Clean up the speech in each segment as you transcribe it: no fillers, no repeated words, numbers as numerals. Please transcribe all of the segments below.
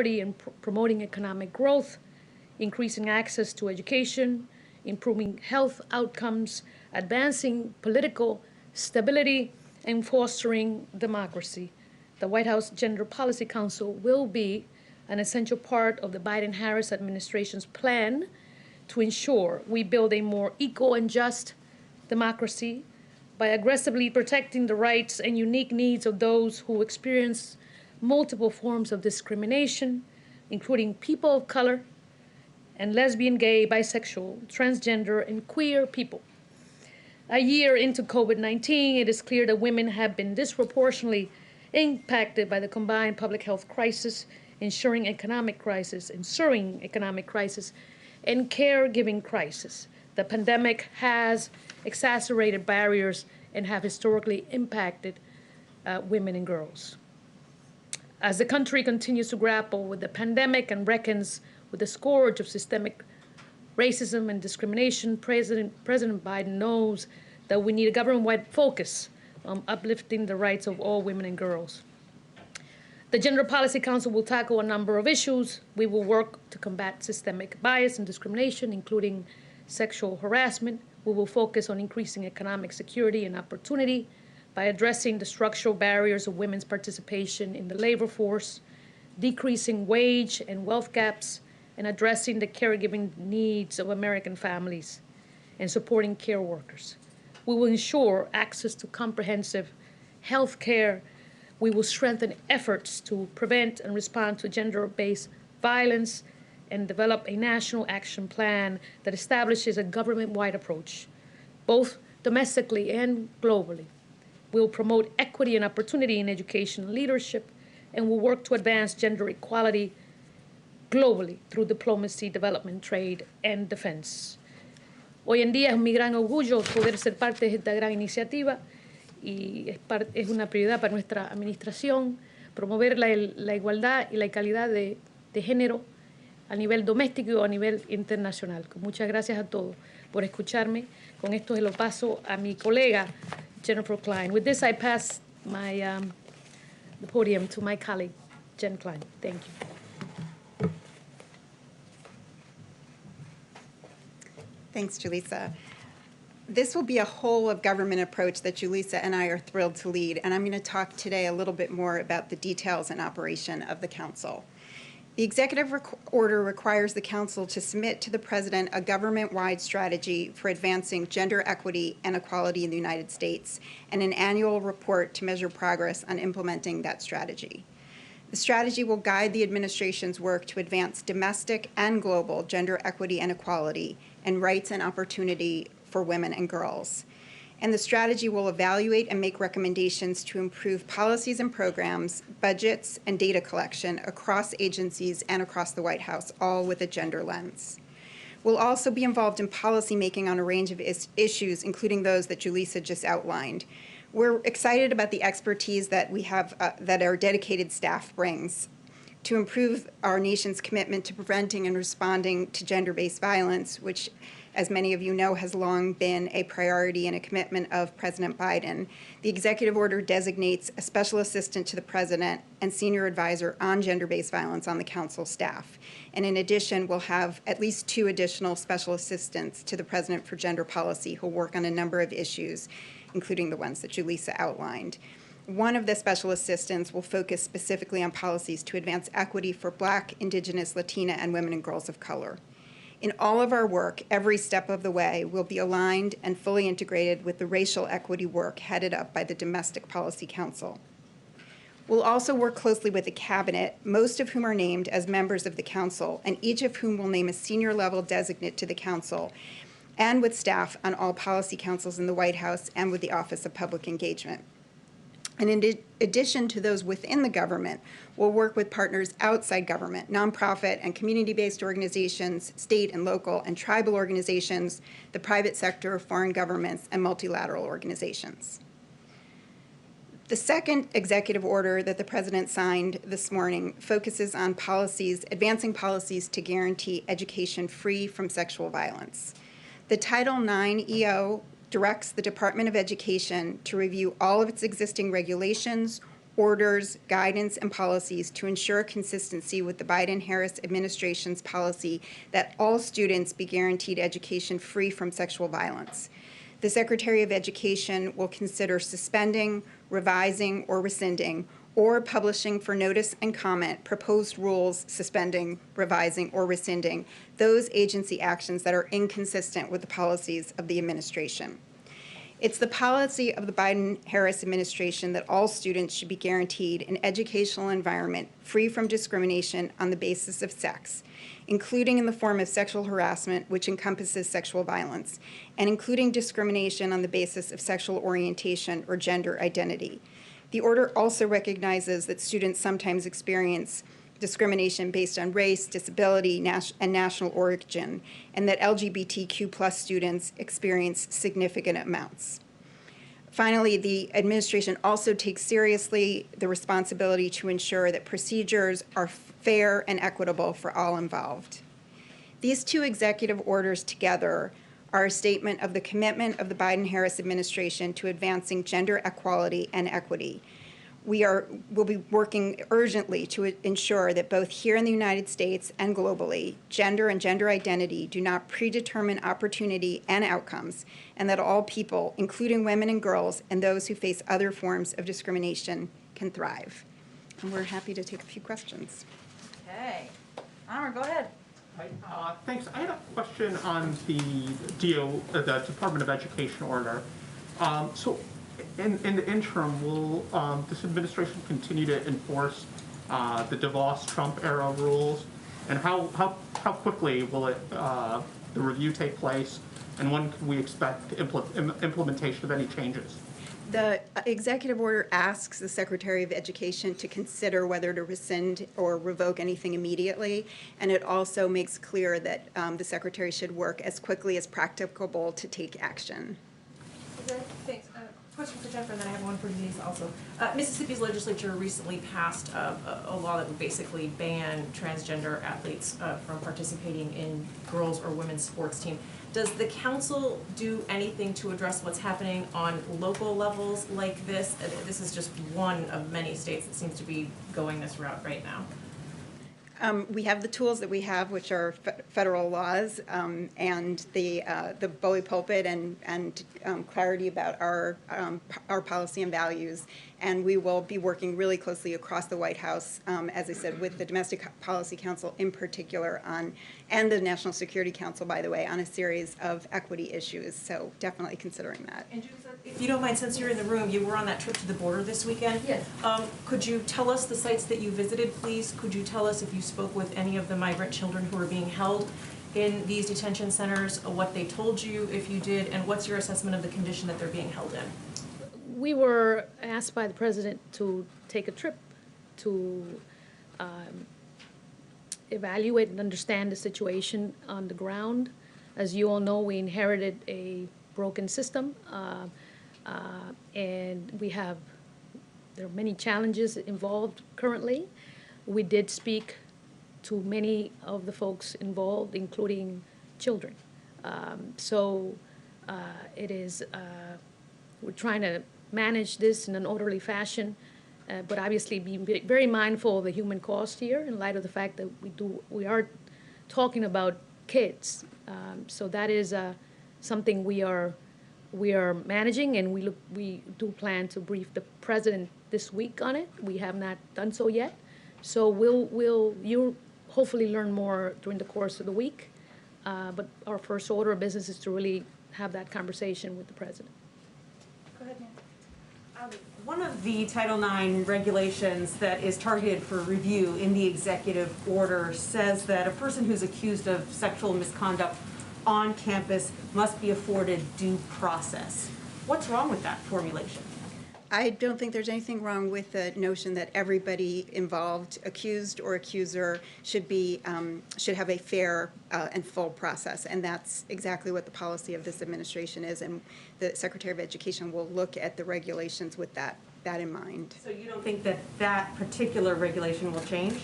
in promoting economic growth, increasing access to education, improving health outcomes, advancing political stability, and fostering democracy. The White House Gender Policy Council will be an essential part of the Biden-Harris administration's plan to ensure we build a more equal and just democracy by aggressively protecting the rights and unique needs of those who experience multiple forms of discrimination, including people of color and lesbian, gay, bisexual, transgender, and queer people. A year into COVID-19, it is clear that women have been disproportionately impacted by the combined public health crisis, ensuring economic crisis, and caregiving crisis. The pandemic has exacerbated barriers and have historically impacted women and girls. As the country continues to grapple with the pandemic and reckons with the scourge of systemic racism and discrimination, President Biden knows that we need a government-wide focus on uplifting the rights of all women and girls. The Gender Policy Council will tackle a number of issues. We will work to combat systemic bias and discrimination, including sexual harassment. We will focus on increasing economic security and opportunity by addressing the structural barriers of women's participation in the labor force, decreasing wage and wealth gaps, and addressing the caregiving needs of American families and supporting care workers. We will ensure access to comprehensive health care. We will strengthen efforts to prevent and respond to gender-based violence and develop a national action plan that establishes a government-wide approach, both domestically and globally. We will promote equity and opportunity in education and leadership, and will work to advance gender equality globally through diplomacy, development, trade, and defense. Hoy en día es mi gran orgullo poder ser parte de esta gran iniciativa y es una prioridad para nuestra administración promover la igualdad y la calidad de género a nivel doméstico y a nivel internacional. Muchas gracias a todos por escucharme. Con esto se lo paso a mi colega Jennifer Klein. With this, I pass the podium to my colleague, Jen Klein. Thank you. Thanks, Julissa. This will be a whole of government approach that Julissa and I are thrilled to lead, and I'm going to talk today a little bit more about the details and operation of the Council. The executive order requires the Council to submit to the President a government-wide strategy for advancing gender equity and equality in the United States and an annual report to measure progress on implementing that strategy. The strategy will guide the administration's work to advance domestic and global gender equity and equality and rights and opportunity for women and girls. And the strategy will evaluate and make recommendations to improve policies and programs, budgets, and data collection across agencies and across the White House, all with a gender lens. We'll also be involved in policymaking on a range of issues, including those that Julissa just outlined. We're excited about the expertise that we have, that our dedicated staff brings to improve our nation's commitment to preventing and responding to gender-based violence, which, as many of you know, has long been a priority and a commitment of President Biden. The executive order designates a special assistant to the president and senior advisor on gender-based violence on the Council staff. And in addition, we'll have at least 2 additional special assistants to the president for gender policy who'll work on a number of issues, including the ones that Julissa outlined. One of the special assistants will focus specifically on policies to advance equity for Black, Indigenous, Latina, and women and girls of color. In all of our work, every step of the way will be aligned and fully integrated with the racial equity work headed up by the Domestic Policy Council. We'll also work closely with the Cabinet, most of whom are named as members of the Council, and each of whom will name a senior-level designate to the Council, and with staff on all policy councils in the White House and with the Office of Public Engagement. And in addition to those within the government, we'll work with partners outside government, nonprofit and community-based organizations, state and local and tribal organizations, the private sector, foreign governments, and multilateral organizations. The second executive order that the President signed this morning focuses on policies, advancing policies to guarantee education free from sexual violence. The Title IX EO directs the Department of Education to review all of its existing regulations, orders, guidance, and policies to ensure consistency with the Biden-Harris administration's policy that all students be guaranteed education free from sexual violence. The Secretary of Education will consider suspending, revising, or rescinding, or publishing for notice and comment proposed rules suspending, revising, or rescinding those agency actions that are inconsistent with the policies of the administration. It's the policy of the Biden-Harris administration that all students should be guaranteed an educational environment free from discrimination on the basis of sex, including in the form of sexual harassment, which encompasses sexual violence, and including discrimination on the basis of sexual orientation or gender identity. The order also recognizes that students sometimes experience discrimination based on race, disability, and national origin, and that LGBTQ+ students experience significant amounts. Finally, the administration also takes seriously the responsibility to ensure that procedures are fair and equitable for all involved. These two executive orders together are a statement of the commitment of the Biden-Harris administration to advancing gender equality and equity. Will be working urgently to ensure that both here in the United States and globally, gender and gender identity do not predetermine opportunity and outcomes, and that all people, including women and girls and those who face other forms of discrimination, can thrive. And we're happy to take a few questions. Okay. Amr, go ahead. Hi, thanks. I had a question on the the Department of Education order. So, in the interim, will this administration continue to enforce the DeVos-Trump era rules, and how quickly will the review take place, and when can we expect implementation of any changes? The executive order asks the Secretary of Education to consider whether to rescind or revoke anything immediately, and it also makes clear that the Secretary should work as quickly as practicable to take action. Okay, thanks. Question for Jennifer, and then I have one for Denise also. Mississippi's legislature recently passed a law that would basically ban transgender athletes from participating in girls' or women's sports team. Does the council do anything to address what's happening on local levels like this? This is just one of many states that seems to be going this route right now. We have the tools that we have, which are federal laws, and the bully pulpit and clarity about our policy and values. And we will be working really closely across the White House, as I said, with the Domestic Policy Council in particular and the National Security Council, by the way, on a series of equity issues. So definitely considering that. And Julissa, if you don't mind, since you're in the room, you were on that trip to the border this weekend. Yes. Could you tell us the sites that you visited, please? Could you tell us if you spoke with any of the migrant children who are being held in these detention centers, what they told you if you did, and what's your assessment of the condition that they're being held in? We were asked by the president to take a trip to evaluate and understand the situation on the ground. As you all know, we inherited a broken system, and there are many challenges involved currently. We did speak to many of the folks involved, including children. We're trying to manage this in an orderly fashion, but obviously be very mindful of the human cost here in light of the fact that we are talking about kids. So that is something we are managing, and we do plan to brief the president this week on it. We have not done so yet. So you'll hopefully learn more during the course of the week. But our first order of business is to really have that conversation with the president. Go ahead, Nan. One of the Title IX regulations that is targeted for review in the executive order says that a person who's accused of sexual misconduct on campus must be afforded due process. What's wrong with that formulation? I don't think there's anything wrong with the notion that everybody involved, accused or accuser, should have a fair and full process, and that's exactly what the policy of this administration is. And the Secretary of Education will look at the regulations with that in mind. So you don't think that that particular regulation will change?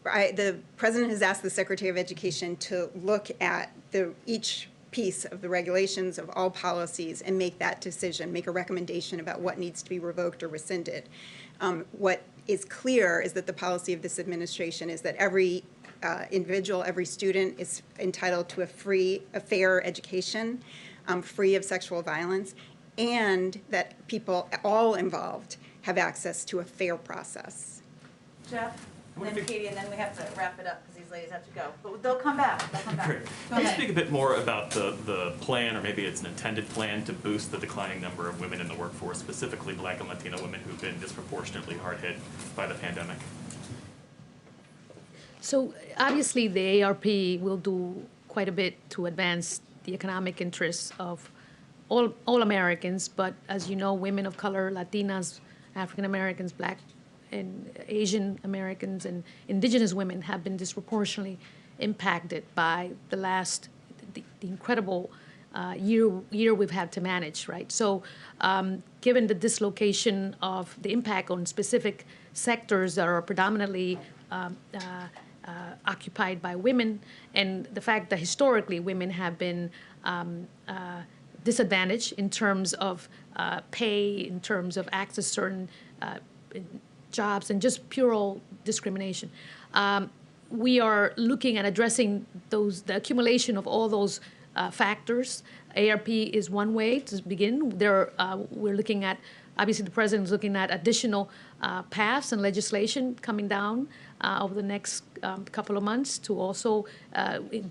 The president has asked the Secretary of Education to look at each piece of the regulations of all policies and make that decision, make a recommendation about what needs to be revoked or rescinded. What is clear is that the policy of this administration is that every individual, every student is entitled to a fair education, free of sexual violence, and that people, all involved, have access to a fair process. Jeff, and then Katie, and then we have to wrap it up because these ladies have to go. But they'll come back. They'll come back. Great. Go Can you ahead. speak a bit more about the plan, or maybe it's an intended plan, to boost the declining number of women in the workforce, specifically Black and Latino women who've been disproportionately hard hit by the pandemic? So obviously, the ARP will do quite a bit to advance the economic interests of all Americans, but as you know, women of color, Latinas, African Americans, Black and Asian Americans, and indigenous women have been disproportionately impacted by the incredible year we've had to manage, right? So given the dislocation of the impact on specific sectors that are predominantly occupied by women, and the fact that historically women have been disadvantaged in terms of pay, in terms of access to certain jobs, and just pure discrimination. We are looking at addressing the accumulation of all those factors. ARP is one way to begin. We're looking at, obviously the president's looking at additional paths and legislation coming down over the next couple of months to also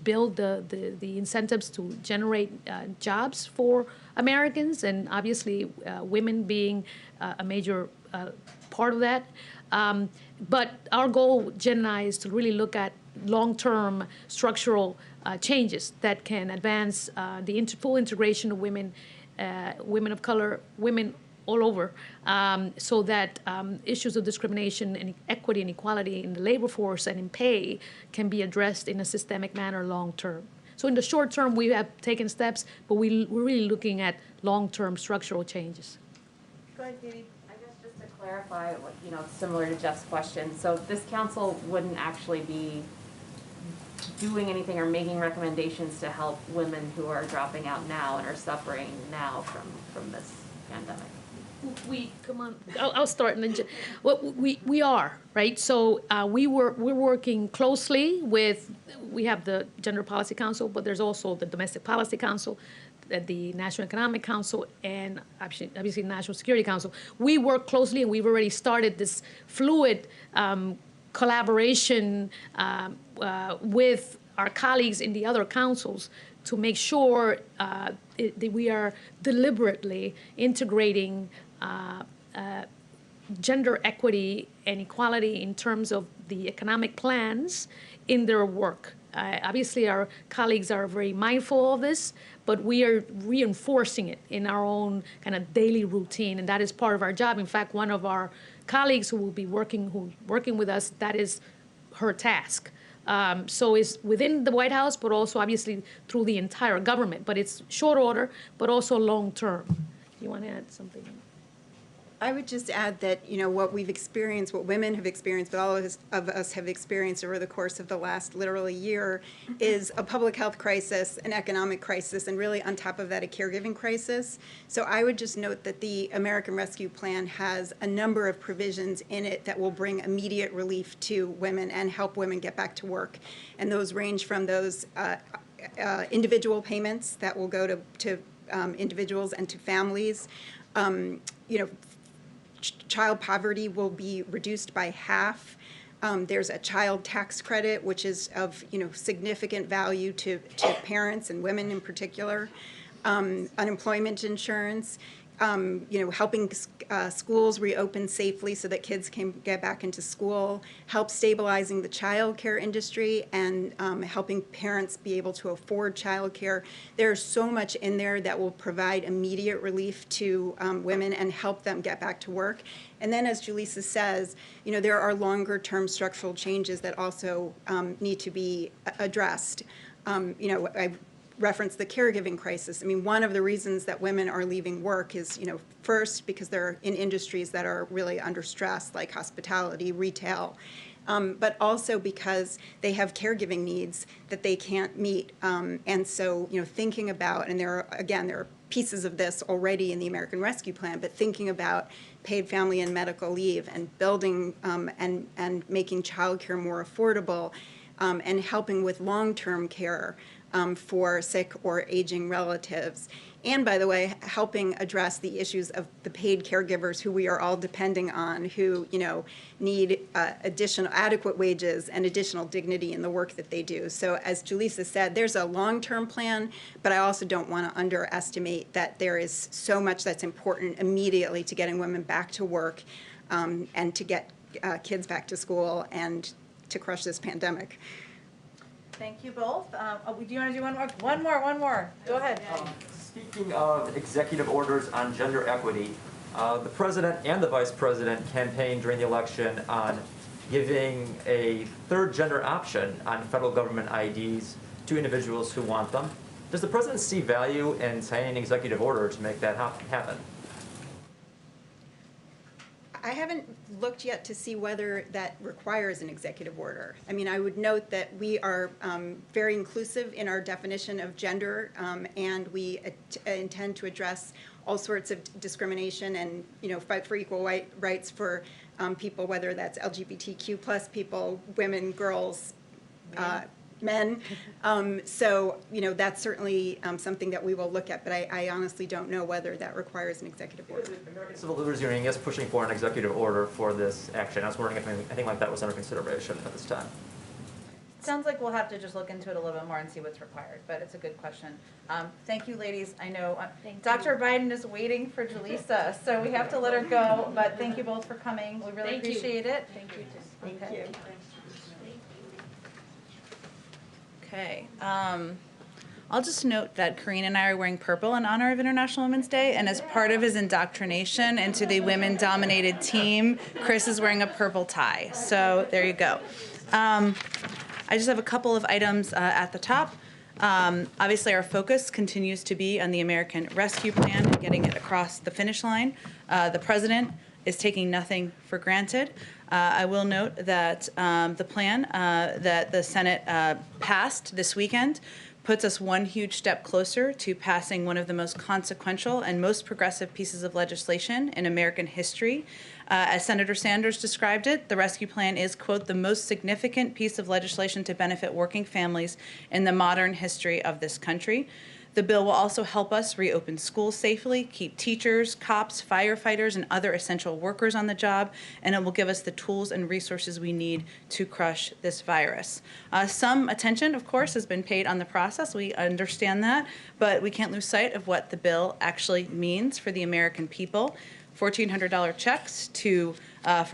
build the incentives to generate jobs for Americans, and obviously women being a major part of that. But our goal, Jen and I, is to really look at long-term structural changes that can advance the full integration of women, women of color, women all over, so that issues of discrimination and equity and equality in the labor force and in pay can be addressed in a systemic manner long-term. So in the short term, we have taken steps, but we're really looking at long-term structural changes. Go ahead, Katie. I guess just to clarify, similar to Jeff's question, so this council wouldn't actually be doing anything or making recommendations to help women who are dropping out now and are suffering now from this pandemic. I'll start and then we are, right? So we're working closely with, we have the Gender Policy Council, but there's also the Domestic Policy Council, the National Economic Council, and obviously National Security Council. We work closely, and we've already started this fluid collaboration with our colleagues in the other councils to make sure that we are deliberately integrating gender equity and equality in terms of the economic plans in their work. Obviously, our colleagues are very mindful of this, but we are reinforcing it in our own kind of daily routine, and that is part of our job. In fact, one of our colleagues who's working with us, that is her task. So it's within the White House, but also obviously through the entire government. But it's short order, but also long term. You want to add something? I would just add that, what we've experienced, what women have experienced, but all of us have experienced over the course of the last literally year, is a public health crisis, an economic crisis, and really on top of that, a caregiving crisis. So I would just note that the American Rescue Plan has a number of provisions in it that will bring immediate relief to women and help women get back to work. And those range from those individual payments that will go to individuals and to families. Child poverty will be reduced by half. There's a child tax credit, which is of significant value to parents and women in particular. Unemployment insurance, helping schools reopen safely so that kids can get back into school, help stabilizing the child care industry, and helping parents be able to afford child care. There's so much in there that will provide immediate relief to women and help them get back to work. And then, as Julissa says, there are longer-term structural changes that also need to be addressed. I referenced the caregiving crisis. I mean, one of the reasons that women are leaving work is, first, because they're in industries that are really under stress, like hospitality, retail, but also because they have caregiving needs that they can't meet. And so, thinking about, and there are pieces of this already in the American Rescue Plan, but thinking about paid family and medical leave and building and making childcare more affordable, and helping with long-term care for sick or aging relatives. And by the way, helping address the issues of the paid caregivers who we are all depending on, who need additional adequate wages and additional dignity in the work that they do. So as Julissa said, there's a long-term plan, but I also don't want to underestimate that there is so much that's important immediately to getting women back to work, and to get kids back to school and to crush this pandemic. Thank you both. Do you want to do one more? One more. Go ahead. Speaking of executive orders on gender equity, the president and the vice president campaigned during the election on giving a third gender option on federal government IDs to individuals who want them. Does the president see value in signing an executive order to make that happen? I haven't looked yet to see whether that requires an executive order. I mean, I would note that we are very inclusive in our definition of gender, and we intend to address all sorts of discrimination and, fight for equal rights for people, whether that's LGBTQ plus people, women, girls, men. So, that's certainly something that we will look at, but I honestly don't know whether that requires an executive order. The American Civil Liberties Union is pushing for an executive order for this action. I was wondering if anything like that was under consideration at this time. Sounds like we'll have to just look into it a little bit more and see what's required, but it's a good question. Thank you, ladies. I know Dr. Biden is waiting for Julissa, so we have to let her go, but thank you both for coming. We really appreciate it. Thank you. Thank you. Okay. I'll just note that Karine and I are wearing purple in honor of International Women's Day, and as part of his indoctrination into the women-dominated team, Chris is wearing a purple tie. So there you go. I just have a couple of items at the top. Obviously, our focus continues to be on the American Rescue Plan and getting it across the finish line. The president is taking nothing for granted. I will note that the plan that the Senate passed this weekend puts us one huge step closer to passing one of the most consequential and most progressive pieces of legislation in American history. As Senator Sanders described it, the rescue plan is, quote, the most significant piece of legislation to benefit working families in the modern history of this country. The bill will also help us reopen schools safely, keep teachers, cops, firefighters, and other essential workers on the job, and it will give us the tools and resources we need to crush this virus. Some attention, of course, has been paid on the process. We understand that, but we can't lose sight of what the bill actually means for the American people. $1,400 checks for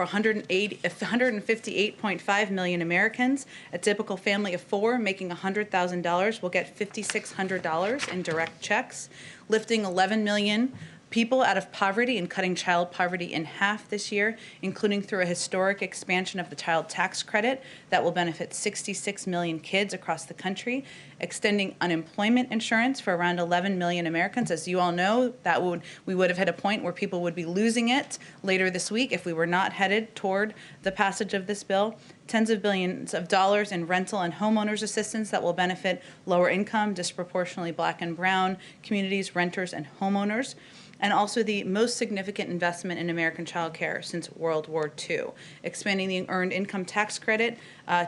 158.5 million Americans. A typical family of four making $100,000 will get $5,600 in direct checks, lifting 11 million people out of poverty and cutting child poverty in half this year, including through a historic expansion of the child tax credit that will benefit 66 million kids across the country, extending unemployment insurance for around 11 million Americans. As you all know, we would have hit a point where people would be losing it later this week if we were not headed toward the passage of this bill. Tens of billions of dollars in rental and homeowners assistance that will benefit lower income, disproportionately Black and brown communities, renters, and homeowners. And also the most significant investment in American child care since World War II, expanding the earned income tax credit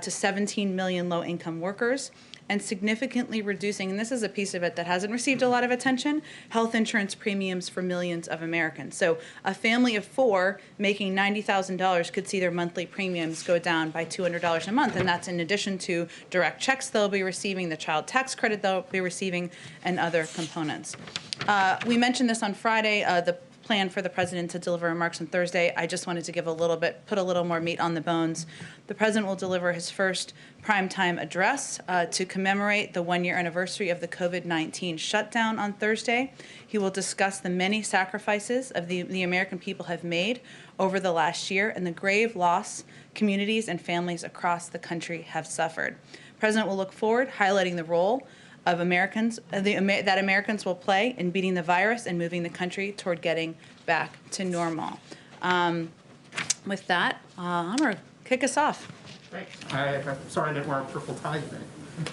to 17 million low-income workers, and significantly reducing, and this is a piece of it that hasn't received a lot of attention, health insurance premiums for millions of Americans. So a family of four making $90,000 could see their monthly premiums go down by $200 a month, and that's in addition to direct checks they'll be receiving, the child tax credit they'll be receiving, and other components. We mentioned this on Friday, the plan for the president to deliver remarks on Thursday. I just wanted to give put a little more meat on the bones. The president will deliver his first primetime address to commemorate the one-year anniversary of the COVID-19 shutdown on Thursday. He will discuss the many sacrifices of the American people have made over the last year and the grave loss communities and families across the country have suffered. The president will look forward, highlighting the role of Americans, that Americans will play in beating the virus and moving the country toward getting back to normal. With that, I'm going to kick us off. Thanks. I'm sorry I didn't wear a purple tie today.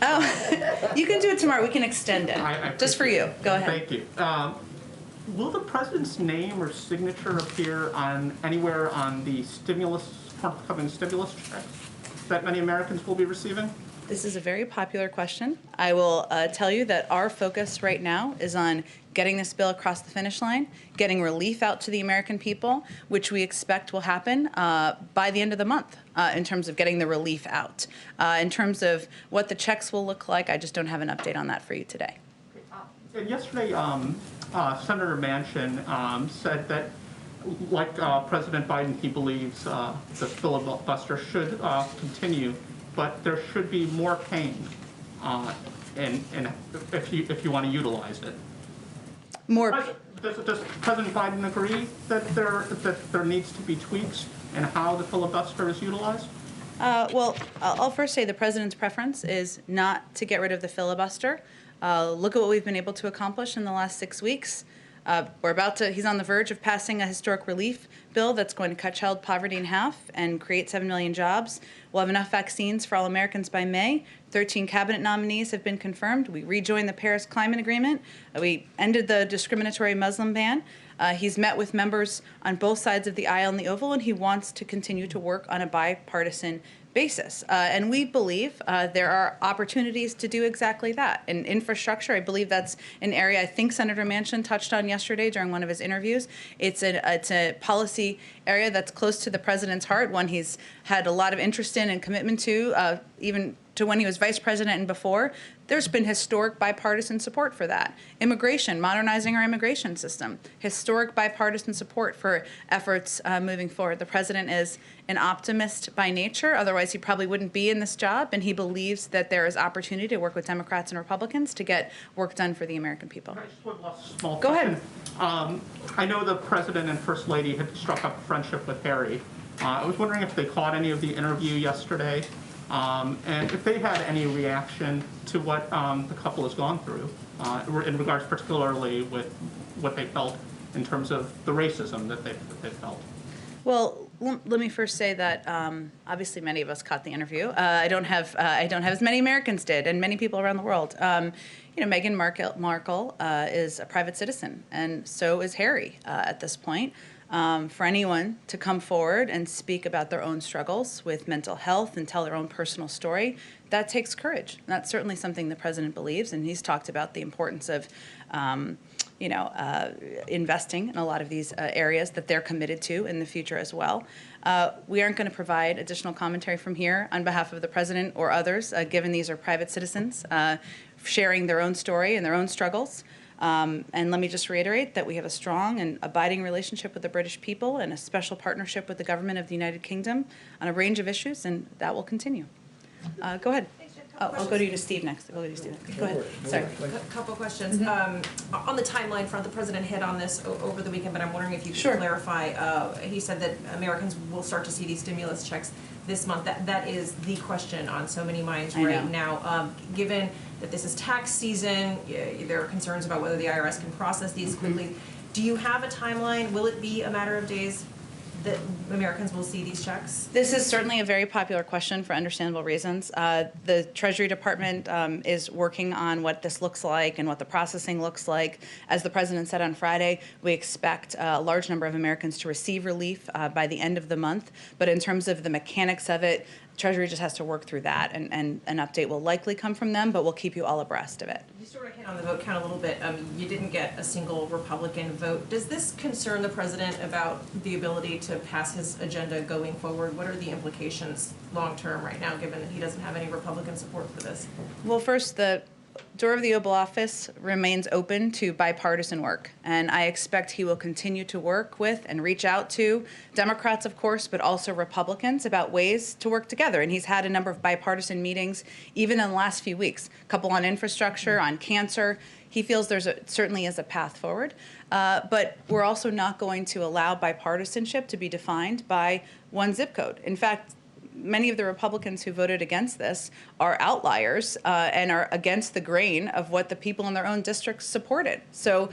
Oh, you can do it tomorrow. We can extend it. Just for you. Go ahead. Thank you. Will the president's name or signature appear on anywhere on the forthcoming stimulus checks that many Americans will be receiving? This is a very popular question. I will tell you that our focus right now is on getting this bill across the finish line, getting relief out to the American people, which we expect will happen by the end of the month in terms of getting the relief out. In terms of what the checks will look like, I just don't have an update on that for you today. And yesterday, Senator Manchin said that, like President Biden, he believes the filibuster should continue, but there should be more pain, and if you want to utilize it. Does President Biden agree that there needs to be tweaks in how the filibuster is utilized? Well, I'll first say the president's preference is not to get rid of the filibuster. Look at what we've been able to accomplish in the last 6 weeks. He's on the verge of passing a historic relief bill that's going to cut child poverty in half and create 7 million jobs. We'll have enough vaccines for all Americans by May. 13 cabinet nominees have been confirmed. We rejoined the Paris Climate Agreement. We ended the discriminatory Muslim ban. He's met with members on both sides of the aisle in the Oval, and he wants to continue to work on a bipartisan basis. And we believe there are opportunities to do exactly that. In infrastructure, I believe that's an area I think Senator Manchin touched on yesterday during one of his interviews. It's a policy area that's close to the president's heart, one he's had a lot of interest in and commitment to, even to when he was vice president and before. There's been historic bipartisan support for that. Immigration, modernizing our immigration system, historic bipartisan support for efforts moving forward. The president is an optimist by nature, otherwise he probably wouldn't be in this job, and he believes that there is opportunity to work with Democrats and Republicans to get work done for the American people. I just one last small Go question. ahead. I know the president and first lady had struck up a friendship with Harry. I was wondering if they caught any of the interview yesterday, and if they had any reaction to what the couple has gone through, in regards particularly with what they felt in terms of the racism that they felt. Well, let me first say that obviously many of us caught the interview. I don't have as many Americans did, and many people around the world. Meghan Markle is a private citizen, and so is Harry at this point. For anyone to come forward and speak about their own struggles with mental health and tell their own personal story, that takes courage. That's certainly something the president believes, and he's talked about the importance of investing in a lot of these areas that they're committed to in the future as well. We aren't going to provide additional commentary from here on behalf of the president or others, given these are private citizens sharing their own story and their own struggles. And let me just reiterate that we have a strong and abiding relationship with the British people and a special partnership with the government of the United Kingdom on a range of issues, and that will continue. Go ahead. I'll go to you to Steve next. Go ahead. Sorry. A couple questions. On the timeline front, the president hit on this over the weekend, but I'm wondering if you could clarify. He said that Americans will start to see these stimulus checks this month. That is the question on so many minds right now. Given that this is tax season, there are concerns about whether the IRS can process these quickly. Do you have a timeline? Will it be a matter of days that Americans will see these checks? This is certainly a very popular question for understandable reasons. The Treasury Department is working on what this looks like and what the processing looks like. As the president said on Friday, we expect a large number of Americans to receive relief by the end of the month. But in terms of the mechanics of it, Treasury just has to work through that, and an update will likely come from them, but we'll keep you all abreast of it. You sort of hit on the vote count a little bit. You didn't get a single Republican vote. Does this concern the president about the ability to pass his agenda going forward? What are the implications long term right now, given that he doesn't have any Republican support for this? Well, first, the door of the Oval Office remains open to bipartisan work, and I expect he will continue to work with and reach out to Democrats, of course, but also Republicans about ways to work together. And he's had a number of bipartisan meetings, even in the last few weeks, a couple on infrastructure, on cancer. He feels certainly is a path forward, but we're also not going to allow bipartisanship to be defined by one zip code. In fact, many of the Republicans who voted against this are outliers and are against the grain of what the people in their own districts supported. So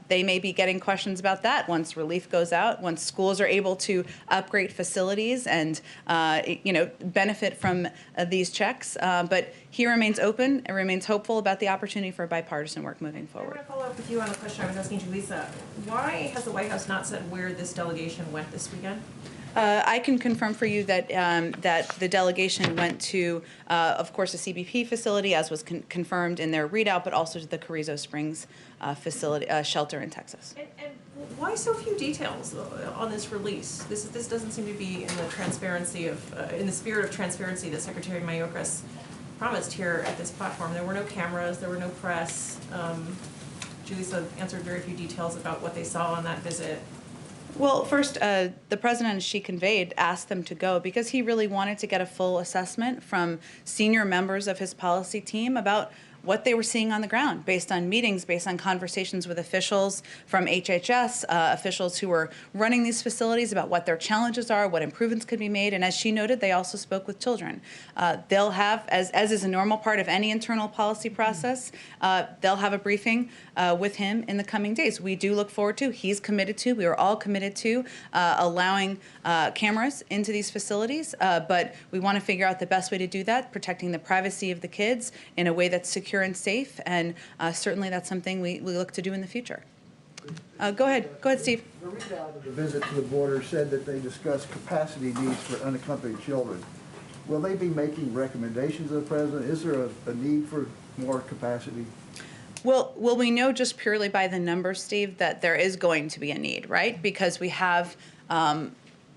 they may be getting questions about that once relief goes out, once schools are able to upgrade facilities and benefit from these checks. But he remains open and remains hopeful about the opportunity for bipartisan work moving I forward. want to follow up with you on the question I was asking Julissa. Why has the White House not said where this delegation went this weekend? I can confirm for you that that the delegation went to, of course, a CBP facility, as was confirmed in their readout, but also to the Carrizo Springs facility shelter in Texas. And why so few details on this release? This doesn't seem to be in the transparency of, in the spirit of transparency that Secretary Mayorkas promised here at this platform. There were no cameras, there were no press. Julissa answered very few details about what they saw on that visit. Well, first, the president, as she conveyed, asked them to go because he really wanted to get a full assessment from senior members of his policy team about what they were seeing on the ground based on meetings, based on conversations with officials from HHS, officials who were running these facilities about what their challenges are, what improvements could be made. And as she noted, they also spoke with children. They'll have, as is a normal part of any internal policy process, they'll have a briefing with him in the coming days. We do look forward to, he's committed to, we are all committed to allowing cameras into these facilities, but we want to figure out the best way to do that, protecting the privacy of the kids in a way that's secure and safe, and certainly that's something we look to do in the future. Go ahead, Steve. The readout of the visit to the border said that they discussed capacity needs for unaccompanied children. Will they be making recommendations of the president? Is there a need for more capacity? Well, we know just purely by the numbers, Steve, that there is going to be a need, right? Because we have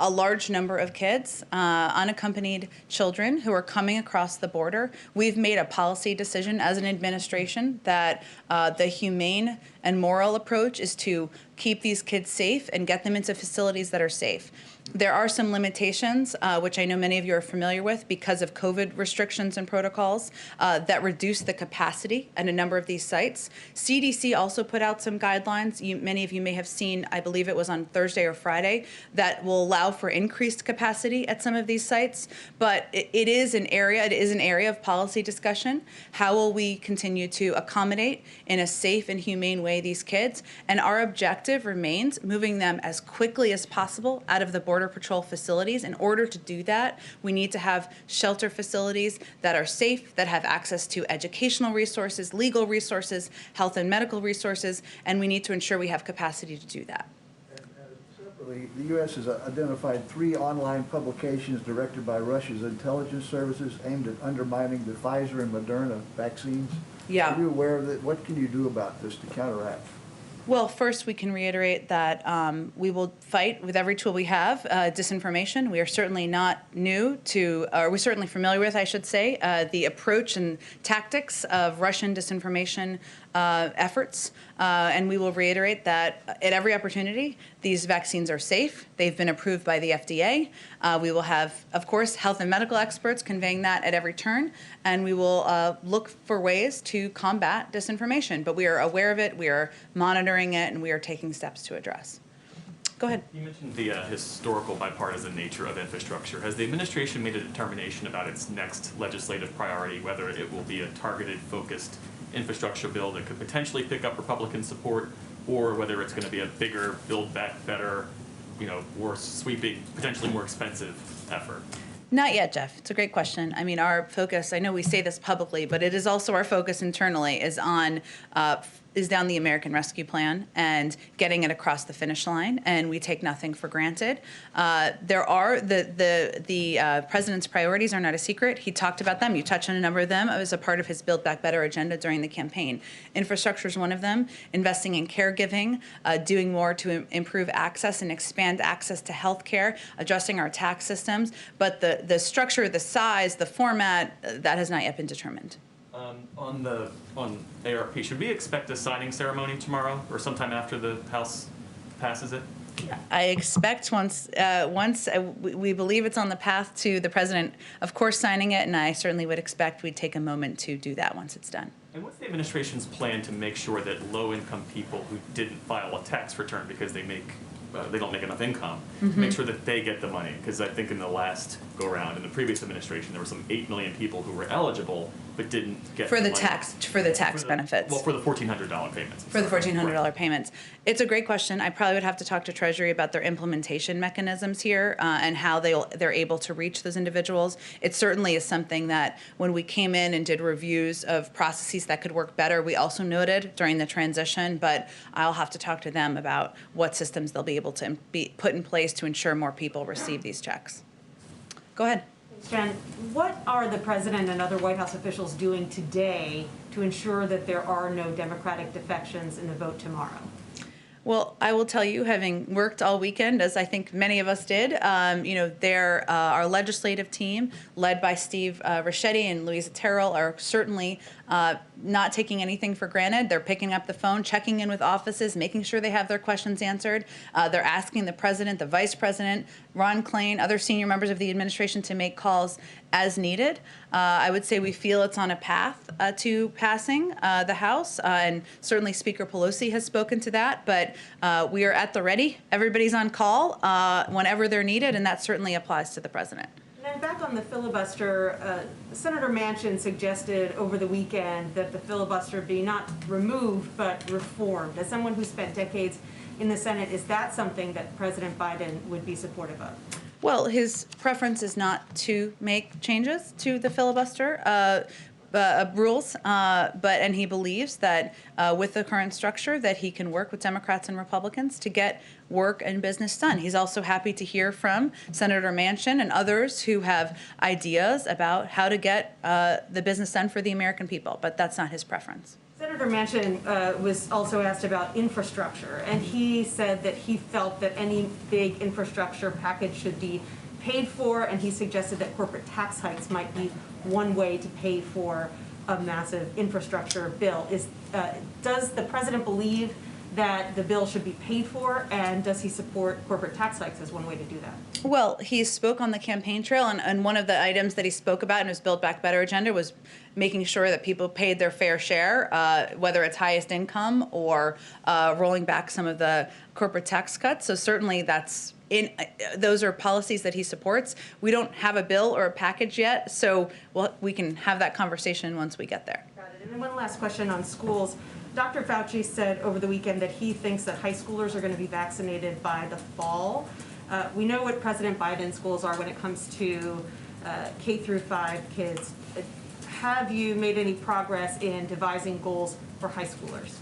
a large number of kids, unaccompanied children who are coming across the border. We've made a policy decision as an administration that the humane and moral approach is to keep these kids safe and get them into facilities that are safe. There are some limitations, which I know many of you are familiar with because of COVID restrictions and protocols that reduce the capacity at a number of these sites. CDC also put out some guidelines. Many of you may have seen, I believe it was on Thursday or Friday, that will allow for increased capacity at some of these sites. But it is an area of policy discussion. How will we continue to accommodate in a safe and humane way these kids? And our objective remains moving them as quickly as possible out of the Border Patrol facilities. In order to do that, we need to have shelter facilities that are safe, that have access to educational resources, legal resources, health and medical resources, and we need to ensure we have capacity to do that. And separately, the U.S. has identified 3 online publications directed by Russia's intelligence services aimed at undermining the Pfizer and Moderna vaccines. Yeah. Are you aware of that? What can you do about this to counteract? Well, first, we can reiterate that we will fight with every tool we have disinformation. We are certainly not new to, or we're certainly familiar with, I should say, the approach and tactics of Russian disinformation efforts. And we will reiterate that at every opportunity, these vaccines are safe. They've been approved by the FDA. We will have, of course, health and medical experts conveying that at every turn. And we will look for ways to combat disinformation. But we are aware of it, we are monitoring it, and we are taking steps to address. Go ahead. You mentioned the historical bipartisan nature of infrastructure. Has the administration made a determination about its next legislative priority, whether it will be a targeted, focused infrastructure bill that could potentially pick up Republican support, or whether it's going to be a bigger, build back better, more sweeping, potentially more expensive effort? Not yet, Jeff. It's a great question. I mean, our focus, I know we say this publicly, but it is also our focus internally, is on down the American Rescue Plan and getting it across the finish line, and we take nothing for granted. There are the president's priorities are not a secret. He talked about them. You touched on a number of them as a part of his Build Back Better agenda during the campaign. Infrastructure is one of them. Investing in caregiving, doing more to improve access and expand access to health care, addressing our tax systems. But the structure, the size, the format, that has not yet been determined. On ARP, should we expect a signing ceremony tomorrow or sometime after the House passes it? I expect once we believe it's on the path to the president, of course, signing it, and I certainly would expect we'd take a moment to do that once it's done. And what's the administration's plan to make sure that low-income people who didn't file a tax return because they don't make enough income, make sure that they get the money? Because I think in the last go around. In the previous administration, there were some 8 million people who were eligible but didn't get For the money. tax benefits. Well, for the $1,400 payments. For the $1,400 payments. It's a great question. I probably would have to talk to Treasury about their implementation mechanisms here and how they're able to reach those individuals. It certainly is something that when we came in and did reviews of processes that could work better, we also noted during the transition, but I'll have to talk to them about what systems they'll be able to be put in place to ensure more people receive these checks. Go ahead. Jen, what are the president and other White House officials doing today to ensure that there are no Democratic defections in the vote tomorrow? Well, I will tell you, having worked all weekend, as I think many of us did, our legislative team, led by Steve Ricchetti and Louisa Terrell, are certainly not taking anything for granted. They're picking up the phone, checking in with offices, making sure they have their questions answered. They're asking the president, the vice president, Ron Klein, other senior members of the administration to make calls as needed. I would say we feel it's on a path to passing the House, and certainly Speaker Pelosi has spoken to that, but we are at the ready. Everybody's on call whenever they're needed, and that certainly applies to the president. And back on the filibuster, Senator Manchin suggested over the weekend that the filibuster be not removed but reformed. As someone who spent decades in the Senate, is that something that President Biden would be supportive of? Well, his preference is not to make changes to the filibuster rules, and he believes that with the current structure that he can work with Democrats and Republicans to get work and business done. He's also happy to hear from Senator Manchin and others who have ideas about how to get the business done for the American people, but that's not his preference. Senator Manchin was also asked about infrastructure, and he said that he felt that any big infrastructure package should be paid for, and he suggested that corporate tax hikes might be one way to pay for a massive infrastructure bill. Does the president believe that the bill should be paid for, and does he support corporate tax hikes as one way to do that? Well, he spoke on the campaign trail, and one of the items that he spoke about in his Build Back Better agenda was making sure that people paid their fair share, whether it's highest income or rolling back some of the corporate tax cuts. So certainly those are policies that he supports. We don't have a bill or a package yet, so we can have that conversation once we get there. Got it. And then one last question on schools. Dr. Fauci said over the weekend that he thinks that high schoolers are going to be vaccinated by the fall. We know what President Biden's goals are when it comes to K through 5 kids. Have you made any progress in devising goals for high schoolers?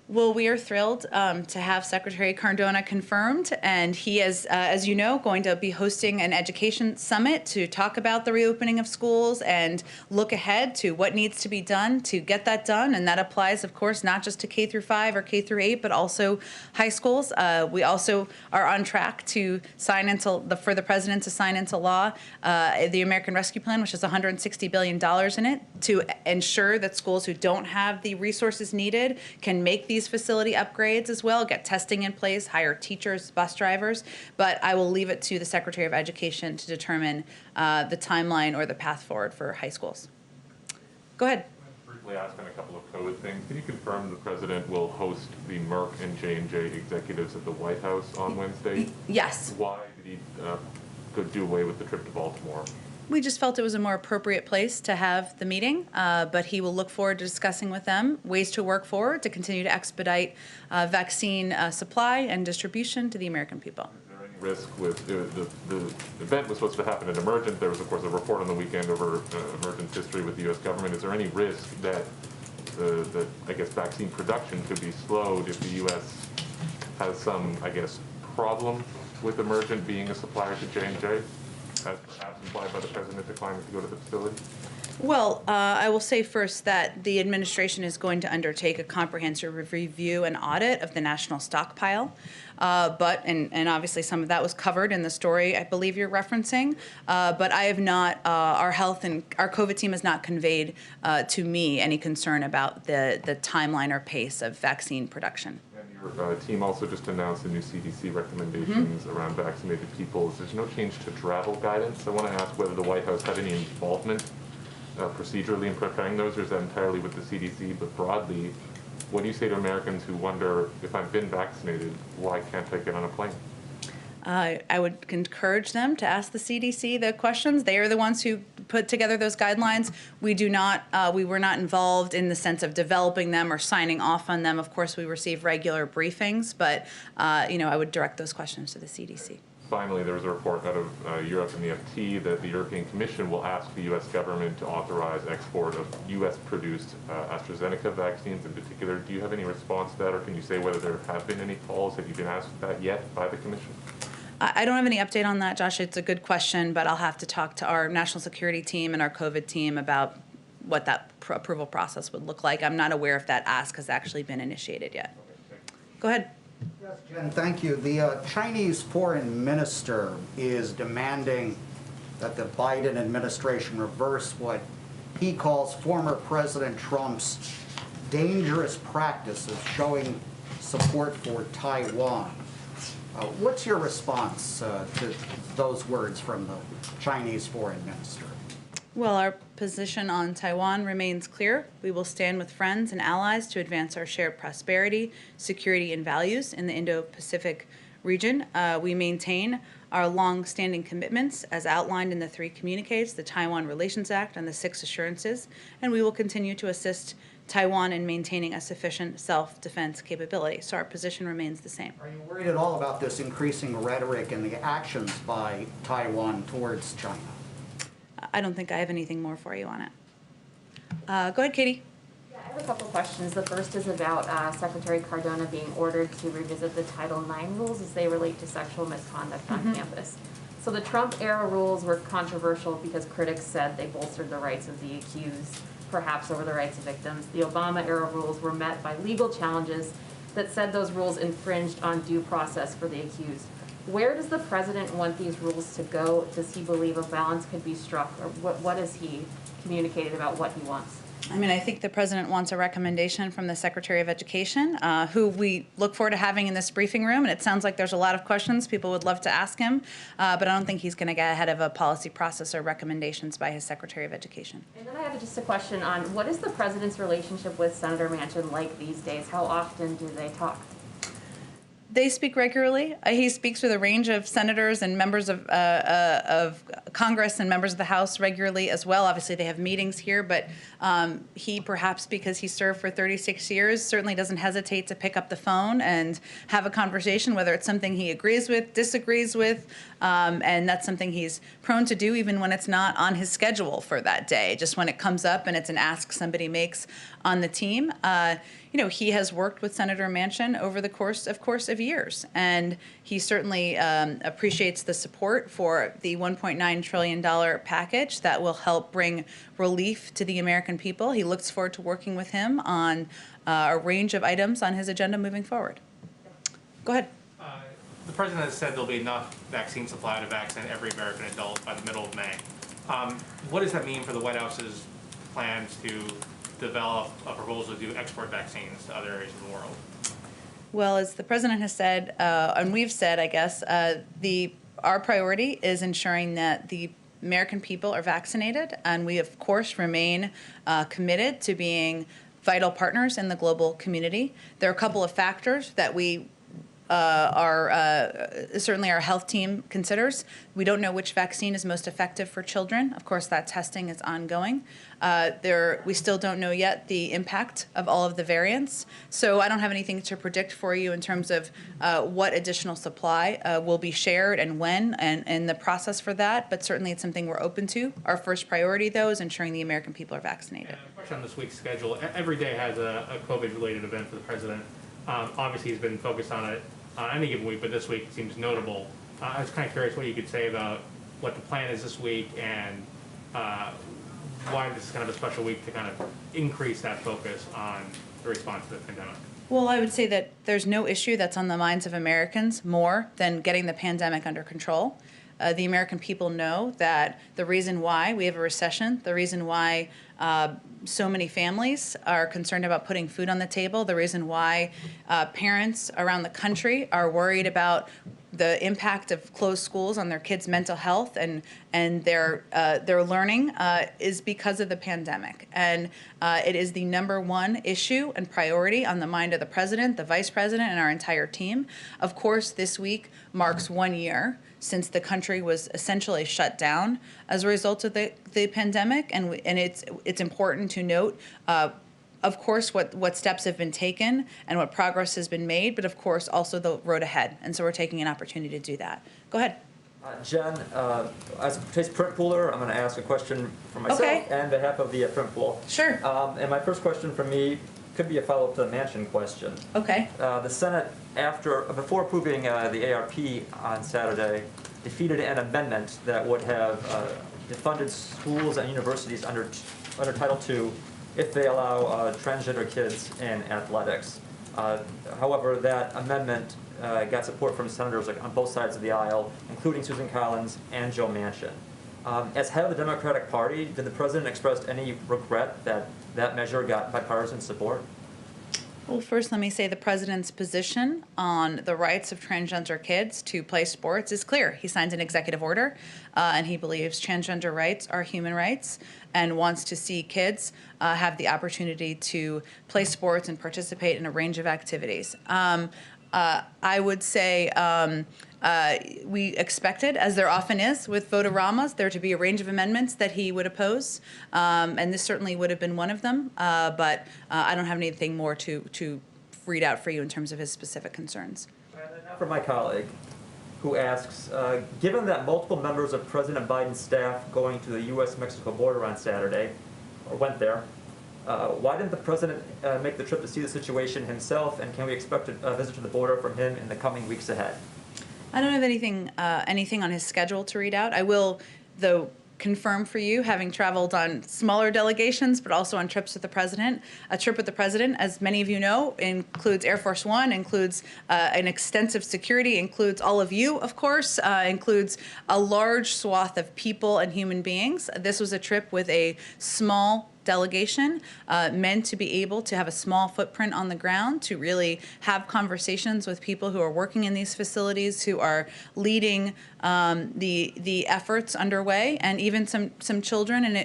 Well, we are thrilled to have Secretary Cardona confirmed, and he is, as you know, going to be hosting an education summit to talk about the reopening of schools and look ahead to what needs to be done to get that done. And that applies, of course, not just to K through 5 or K through 8, but also high schools. We also are on track to for the president to sign into law the American Rescue Plan, which has $160 billion in it, to ensure that schools who don't have the resources needed can make these facility upgrades as well, get testing in place, hire teachers, bus drivers. But I will leave it to the Secretary of Education to determine the timeline or the path forward for high schools. Go ahead. Briefly ask on a couple of COVID things. Can you confirm the president will host the Merck and J&J executives at the White House on Wednesday? Yes. Why did he go do away with the trip to Baltimore? We just felt it was a more appropriate place to have the meeting, but he will look forward to discussing with them ways to work forward to continue to expedite vaccine supply and distribution to the American people. Is there any risk with the event was supposed to happen at Emergent? There was, of course, a report on the weekend over Emergent's history with the U.S. government. Is there any risk that the vaccine production could be slowed if the U.S. has some, problem with Emergent being a supplier to J&J? As perhaps implied by the president declining to go to the facility? Well, I will say first that the administration is going to undertake a comprehensive review and audit of the national stockpile. And obviously some of that was covered in the story I believe you're referencing. But I have not, our health and our COVID team has not conveyed to me any concern about the timeline or pace of vaccine production. Your team also just announced the new CDC recommendations around vaccinated people. There's no change to travel guidance. I want to ask whether the White House had any involvement procedurally in preparing those, or is that entirely with the CDC? But broadly, what do you say to Americans who wonder, if I've been vaccinated, why can't I get on a plane? I would encourage them to ask the CDC the questions. They are the ones who put together those guidelines. We were not involved in the sense of developing them or signing off on them. Of course, we receive regular briefings, but I would direct those questions to the CDC. Finally, there was a report out of Europe and the FT that the European Commission will ask the U.S. government to authorize export of U.S.-produced AstraZeneca vaccines in particular. Do you have any response to that, or can you say whether there have been any calls? Have you been asked that yet by the Commission? I don't have any update on that, Josh. It's a good question, but I'll have to talk to our national security team and our COVID team about what that approval process would look like. I'm not aware if that ask has actually been initiated yet. Go ahead. Yes, Jen, thank you. The Chinese foreign minister is demanding that the Biden administration reverse what he calls former President Trump's dangerous practice of showing support for Taiwan. What's your response to those words from the Chinese foreign minister? Well, our position on Taiwan remains clear. We will stand with friends and allies to advance our shared prosperity, security, and values in the Indo-Pacific region. We maintain our long-standing commitments as outlined in the 3 communiques, the Taiwan Relations Act and the 6 assurances, and we will continue to assist Taiwan in maintaining a sufficient self-defense capability. So our position remains the same. Are you worried at all about this increasing rhetoric and the actions by Taiwan towards China? I don't think I have anything more for you on it. Go ahead, Katie. Yeah, I have a couple questions. The first is about Secretary Cardona being ordered to revisit the Title IX rules as they relate to sexual misconduct on campus. So the Trump-era rules were controversial because critics said they bolstered the rights of the accused, perhaps over the rights of victims. The Obama-era rules were met by legal challenges that said those rules infringed on due process for the accused. Where does the president want these rules to go? Does he believe a balance could be struck, or what has he communicated about what he wants? I mean, I think the president wants a recommendation from the Secretary of Education, who we look forward to having in this briefing room. And it sounds like there's a lot of questions people would love to ask him, but I don't think he's going to get ahead of a policy process or recommendations by his Secretary of Education. And then I have just a question on what is the president's relationship with Senator Manchin like these days? How often do they talk? They speak regularly. He speaks with a range of senators and members of Congress and members of the House regularly as well. Obviously, they have meetings here, but he, perhaps because he served for 36 years, certainly doesn't hesitate to pick up the phone and have a conversation, whether it's something he agrees with, disagrees with, and that's something he's prone to do even when it's not on his schedule for that day, just when it comes up and it's an ask somebody makes on the team. He has worked with Senator Manchin over the course of years, and he certainly appreciates the support for the $1.9 trillion package that will help bring relief to the American people. He looks forward to working with him on a range of items on his agenda moving forward. Go ahead. The president has said there'll be enough vaccine supply to vaccinate every American adult by the middle of May. What does that mean for the White House's plans to develop a proposal to export vaccines to other areas of the world? Well, as the president has said, and we've said, I guess, our priority is ensuring that the American people are vaccinated, and we, of course, remain committed to being vital partners in the global community. There are a couple of factors that we certainly our health team considers. We don't know which vaccine is most effective for children. Of course, that testing is ongoing. We still don't know yet the impact of all of the variants. So I don't have anything to predict for you in terms of what additional supply will be shared and when and the process for that. But certainly it's something we're open to. Our first priority, though, is ensuring the American people are vaccinated. And a question on this week's schedule. Every day has a COVID-related event for the president. Obviously, he's been focused on it on any given week, but this week it seems notable. I was kind of curious what you could say about what the plan is this week and why this is kind of a special week to kind of increase that focus on the response to the pandemic. Well, I would say that there's no issue that's on the minds of Americans more than getting the pandemic under control. The American people know that the reason why we have a recession, the reason why so many families are concerned about putting food on the table, the reason why parents around the country are worried about the impact of closed schools on their kids' mental health and their learning is because of the pandemic. And it is the #1 issue and priority on the mind of the president, the vice president, and our entire team. Of course, this week marks 1 year since the country was essentially shut down as a result of the pandemic, and it's important to note, of course, what steps have been taken and what progress has been made, but of course also the road ahead, and so we're taking an opportunity to do that. Go ahead. Jen, as a Taste print pooler, I'm going to ask a question for myself Okay. and behalf of the print pool. Sure. And my first question for me could be a follow-up to the Manchin question. Okay. The Senate, before approving the ARP on Saturday, defeated an amendment that would have funded schools and universities under Title II if they allow transgender kids in athletics. However, that amendment got support from senators on both sides of the aisle, including Susan Collins and Joe Manchin. As head of the Democratic Party, did the president express any regret that that measure got bipartisan support? Well, first, let me say the president's position on the rights of transgender kids to play sports is clear. He signed an executive order, and he believes transgender rights are human rights and wants to see kids have the opportunity to play sports and participate in a range of activities. I would say we expected, as there often is with vote-a-ramas, there to be a range of amendments that he would oppose, and this certainly would have been one of them, but I don't have anything more to read out for you in terms of his specific concerns. And now for my colleague, who asks, given that multiple members of President Biden's staff going to the U.S.-Mexico border on Saturday, or went there, why didn't the president make the trip to see the situation himself, and can we expect a visit to the border from him in the coming weeks ahead? I don't have anything on his schedule to read out. I will, though, confirm for you, having traveled on smaller delegations, but also on trips with the president. A trip with the president, as many of you know, includes Air Force One, includes an extensive security, includes all of you, of course, includes a large swath of people and human beings. This was a trip with a small delegation meant to be able to have a small footprint on the ground, to really have conversations with people who are working in these facilities, who are leading the efforts underway, and even some children. And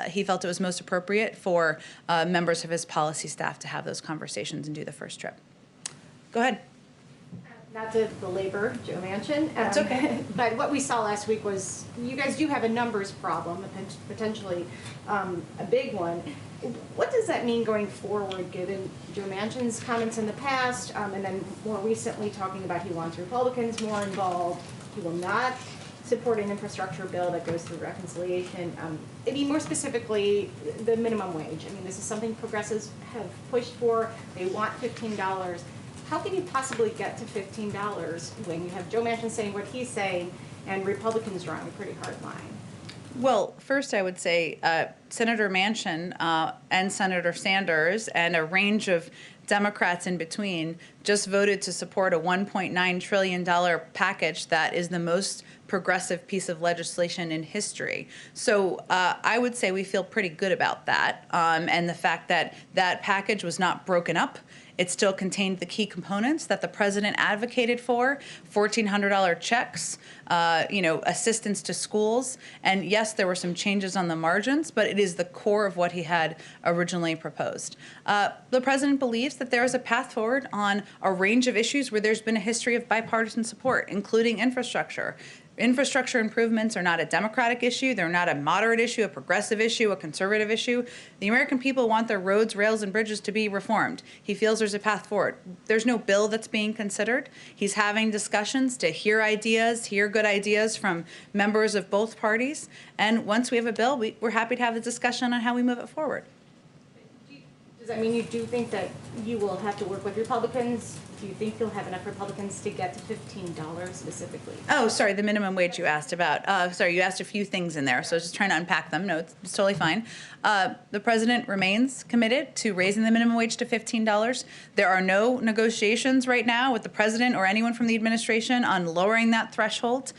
he felt it was most appropriate for members of his policy staff to have those conversations and do the first trip. Go ahead. Not to belabor Joe Manchin. That's okay. But what we saw last week was you guys do have a numbers problem, potentially a big one. What does that mean going forward, given Joe Manchin's comments in the past, and then more recently talking about he wants Republicans more involved, he will not support an infrastructure bill that goes through reconciliation. I mean, more specifically, the minimum wage. I mean, this is something progressives have pushed for. They want $15. How can you possibly get to $15 when you have Joe Manchin saying what he's saying and Republicans drawing a pretty hard line? Well, first I would say Senator Manchin and Senator Sanders and a range of Democrats in between just voted to support a $1.9 trillion package that is the most progressive piece of legislation in history. So I would say we feel pretty good about that, and the fact that that package was not broken up. It still contained the key components that the president advocated for: $1,400 checks, assistance to schools, and yes, there were some changes on the margins, but it is the core of what he had originally proposed. The president believes that there is a path forward on a range of issues where there's been a history of bipartisan support, including infrastructure. Infrastructure improvements are not a Democratic issue. They're not a moderate issue, a progressive issue, a conservative issue. The American people want their roads, rails, and bridges to be reformed. He feels there's a path forward. There's no bill that's being considered. He's having discussions to hear good ideas from members of both parties. And once we have a bill, we're happy to have a discussion on how we move it forward. Does that mean you do think that you will have to work with Republicans? Do you think you'll have enough Republicans to get to $15 specifically? Oh, sorry, the minimum wage you asked about. Sorry, you asked a few things in there, so I was just trying to unpack them. No, it's totally fine. The president remains committed to raising the minimum wage to $15. There are no negotiations right now with the president or anyone from the administration on lowering that threshold.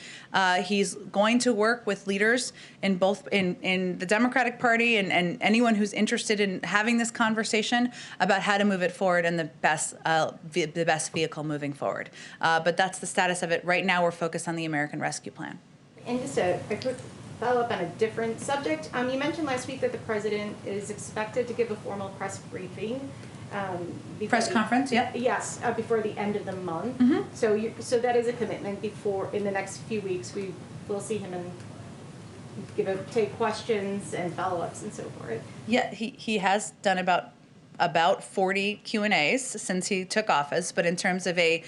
He's going to work with leaders in both in the Democratic Party and anyone who's interested in having this conversation about how to move it forward in the best best vehicle moving forward. But that's the status of it. Right now, we're focused on the American Rescue Plan. And just a quick follow-up on a different subject. You mentioned last week that the president is expected to give a formal press briefing. Press conference, yep. Yes, before the end of the month. So that is a commitment. Before, in the next few weeks, we will see him and take questions and follow-ups and so forth. Yeah, he has done about 40 Q&As since he took office, but in terms of a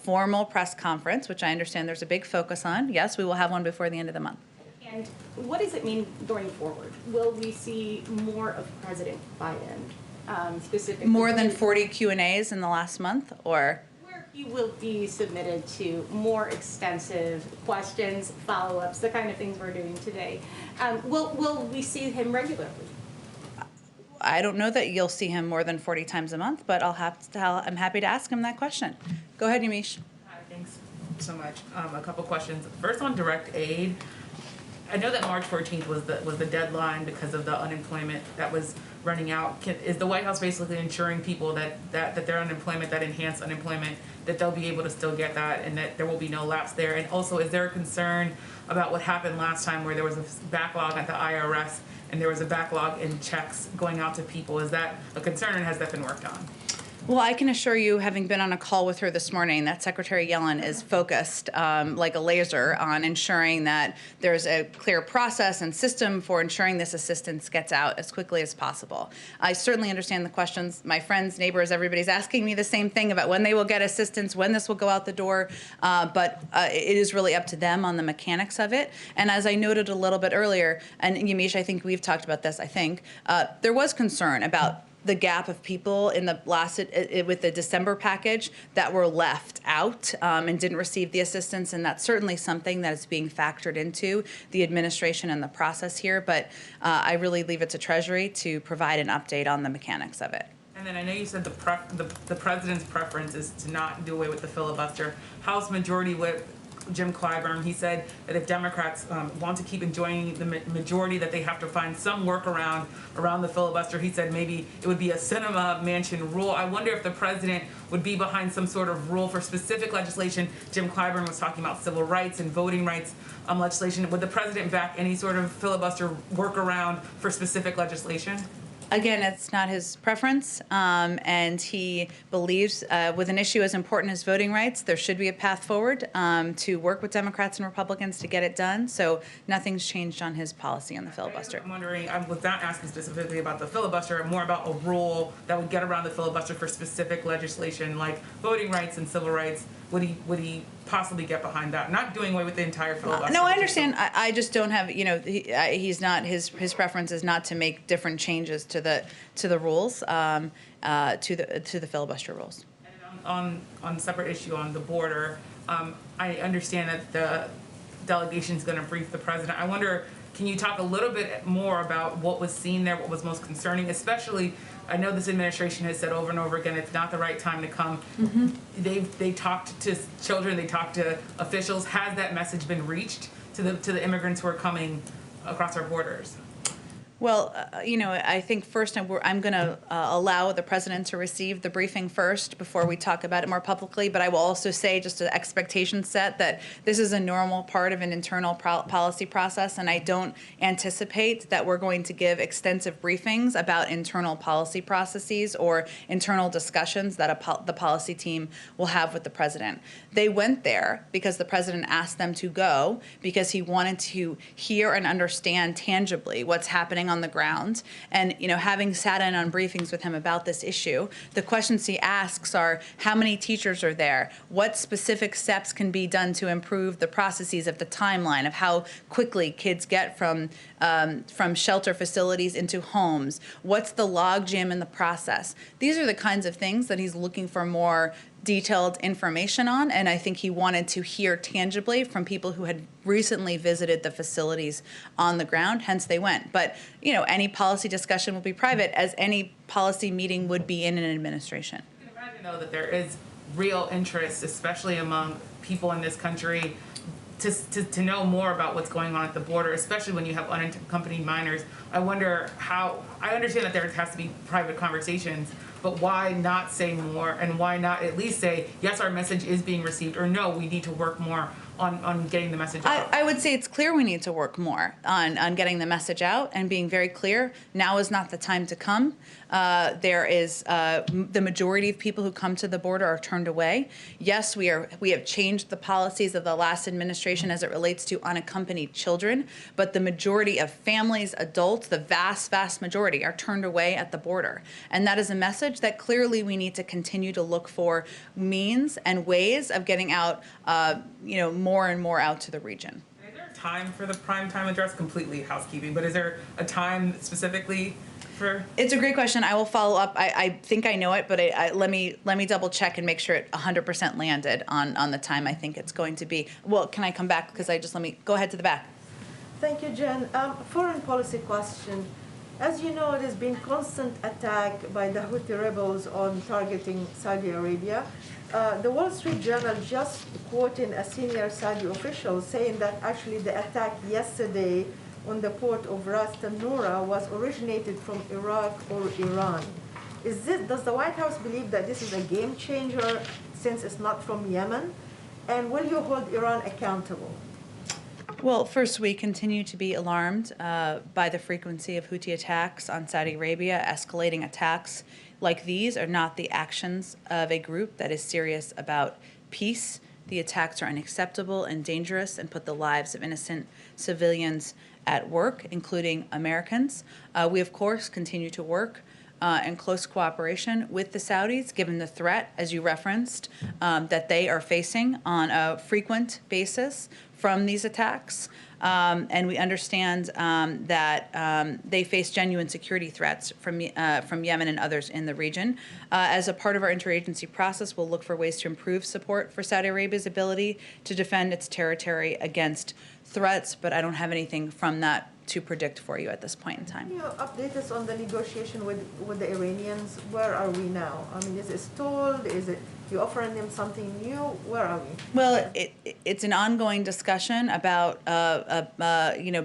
formal press conference, which I understand there's a big focus on, yes, we will have one before the end of the month. And what does it mean going forward? Will we see more of President Biden? Specifically More than 40 Q&As in the last month, or? Where he will be submitted to more extensive questions, follow-ups, the kind of things we're doing today. Will we see him regularly? I don't know that you'll see him more than 40 times a month, but I'm happy to ask him that question. Go ahead, Yamiche. Hi, thanks so much. A couple questions. First on direct aid. I know that March 14th was the deadline because of the unemployment that was running out. Is the White House basically ensuring people that their unemployment, that enhanced unemployment, that they'll be able to still get that and that there will be no lapse there? And also, is there a concern about what happened last time where there was a backlog at the IRS and there was a backlog in checks going out to people? Is that a concern and has that been worked on? Well, I can assure you, having been on a call with her this morning, that Secretary Yellen is focused like a laser on ensuring that there's a clear process and system for ensuring this assistance gets out as quickly as possible. I certainly understand the questions. My friends, neighbors, everybody's asking me the same thing about when they will get assistance, when this will go out the door, but it is really up to them on the mechanics of it. And as I noted a little bit earlier, and Yamiche, I think we've talked about this, there was concern about the gap of people in the last with the December package that were left out and didn't receive the assistance, and that's certainly something that is being factored into the administration and the process here. But I really leave it to Treasury to provide an update on the mechanics of it. And then I know you said the president's preference is to not do away with the filibuster. House Majority Whip Jim Clyburn, he said that if Democrats want to keep enjoying the majority, that they have to find some workaround around the filibuster. He said maybe it would be a cinema mansion rule. I wonder if the president would be behind some sort of rule for specific legislation. Jim Clyburn was talking about civil rights and voting rights legislation. Would the president back any sort of filibuster workaround for specific legislation? Again, it's not his preference, and he believes with an issue as important as voting rights, there should be a path forward to work with Democrats and Republicans to get it done. So nothing's changed on his policy on the filibuster. I'm wondering, I was not asking specifically about the filibuster, more about a rule that would get around the filibuster for specific legislation like voting rights and civil rights. Would he possibly get behind that? Not doing away with the entire filibuster. No, I understand. I just don't have. He's not. His preference is not to make different changes to the rules, to the filibuster rules. And on separate issue on the border, I understand that the delegation is going to brief the president. I wonder, can you talk a little bit more about what was seen there, what was most concerning, especially? I know this administration has said over and over again it's not the right time to come. They talked to children, they talked to officials. Has that message been reached to the immigrants who are coming across our borders? Well, I think first I'm going to allow the president to receive the briefing first before we talk about it more publicly. But I will also say, just an expectation set, that this is a normal part of an internal policy process, and I don't anticipate that we're going to give extensive briefings about internal policy processes or internal discussions that the policy team will have with the president. They went there because the president asked them to go, because he wanted to hear and understand tangibly what's happening on the ground. And having sat in on briefings with him about this issue, the questions he asks are, how many teachers are there? What specific steps can be done to improve the processes of the timeline of how quickly kids get from shelter facilities into homes? What's the logjam in the process? These are the kinds of things that he's looking for more detailed information on, and I think he wanted to hear tangibly from people who had recently visited the facilities on the ground, hence they went. But, any policy discussion will be private, as any policy meeting would be in an administration. You can imagine, though, that there is real interest, especially among people in this country, to know more about what's going on at the border, especially when you have unaccompanied minors. I wonder how, I understand that there has to be private conversations, but why not say more, and why not at least say, yes, our message is being received, or no, we need to work more on getting the message out? I would say it's clear we need to work more on getting the message out and being very clear. Now is not the time to come. There is the majority of people who come to the border are turned away. Yes, we have changed the policies of the last administration as it relates to unaccompanied children, but the majority of families, adults, the vast majority are turned away at the border. And that is a message that clearly we need to continue to look for means and ways of getting out, more and more out to the region. Is there a time for the prime time address? Completely housekeeping, but is there a time specifically for? It's a great question. I will follow up. I think I know it, but let me double check and make sure it 100% landed on the time I think it's going to be. Well, can I come back? Because let me go ahead to the back. Thank you, Jen. Foreign policy question. As you know, there's been constant attack by the Houthi rebels on targeting Saudi Arabia. The Wall Street Journal just quoting a senior Saudi official saying that actually the attack yesterday on the port of Ras Tanura was originated from Iraq or Iran. Does the White House believe that this is a game changer since it's not from Yemen? And will you hold Iran accountable? Well, first, we continue to be alarmed by the frequency of Houthi attacks on Saudi Arabia. Escalating attacks like these are not the actions of a group that is serious about peace. The attacks are unacceptable and dangerous and put the lives of innocent civilians at work, including Americans. We, of course, continue to work in close cooperation with the Saudis, given the threat, as you referenced, that they are facing on a frequent basis from these attacks. And we understand that they face genuine security threats from Yemen and others in the region. As a part of our interagency process, we'll look for ways to improve support for Saudi Arabia's ability to defend its territory against threats, but I don't have anything from that to predict for you at this point in time. Can you update us on the negotiation with the Iranians? Where are we now? I mean, is it stalled? Is it you offering them something new? Where are we? Well, it's an ongoing discussion about,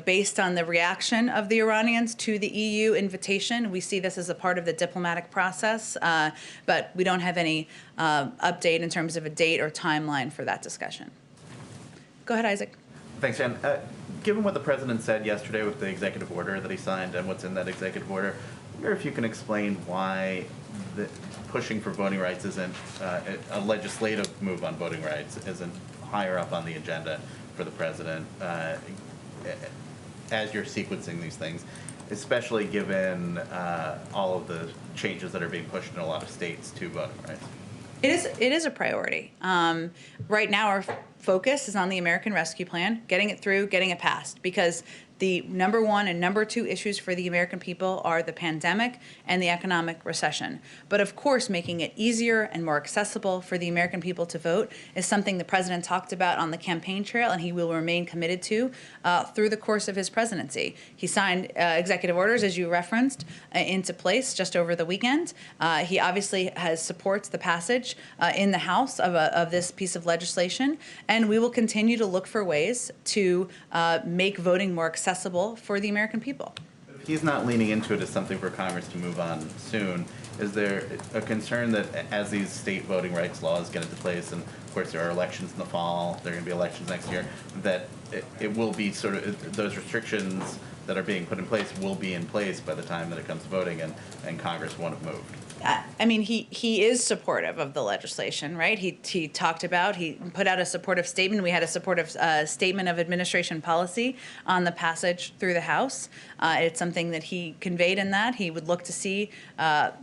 based on the reaction of the Iranians to the EU invitation. We see this as a part of the diplomatic process, but we don't have any update in terms of a date or timeline for that discussion. Go ahead, Isaac. Thanks, Jen. Given what the president said yesterday with the executive order that he signed and what's in that executive order, I wonder if you can explain why pushing for voting rights isn't a legislative move on voting rights isn't higher up on the agenda for the president as you're sequencing these things, especially given all of the changes that are being pushed in a lot of states to voting rights. It is a priority. Right now, our focus is on the American Rescue Plan, getting it through, getting it passed, because the number one and number two issues for the American people are the pandemic and the economic recession. But of course, making it easier and more accessible for the American people to vote is something the president talked about on the campaign trail, and he will remain committed to through the course of his presidency. He signed executive orders, as you referenced, into place just over the weekend. He obviously supports the passage in the House of this piece of legislation, and we will continue to look for ways to make voting more accessible for the American people. If he's not leaning into it as something for Congress to move on soon, is there a concern that as these state voting rights laws get into place, and of course there are elections in the fall, there are going to be elections next year, that it will be sort of, those restrictions that are being put in place will be in place by the time that it comes to voting, and Congress won't have moved? I mean, he is supportive of the legislation, right? He put out a supportive statement. We had a supportive statement of administration policy on the passage through the House. It's something that he conveyed in that. He would look to see,